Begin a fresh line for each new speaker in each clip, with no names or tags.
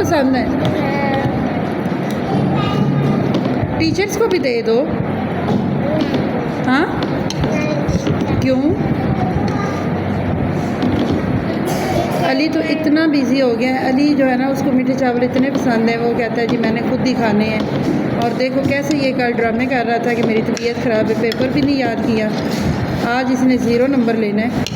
पसंद है। टीचर्स को भी दे दो। हाँ क्यों? अली तो इतना बिज़ी हो गया है। अली जो है ना, उसको मीठे चावल इतने पसंद है, वो कहता है जी मैंने खुद ही खाने हैं। और देखो कैसे ये कल ड्रामे कर रहा था कि मेरी तबीयत ख़राब है, पेपर भी नहीं याद किया। आज इसने 0 नंबर लेना है।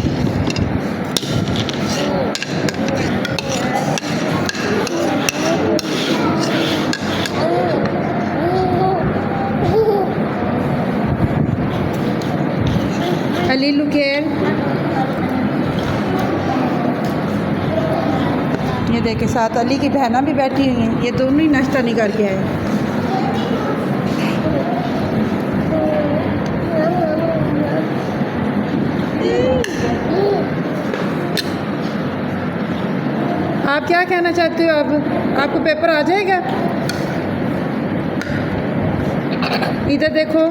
अली लुकेर, ये देखे साथ अली की बहना भी बैठी हुई हैं। ये दोनों ही नाश्ता नहीं करके आए। आप क्या कहना चाहते हो? अब आपको पेपर आ जाएगा। इधर देखो।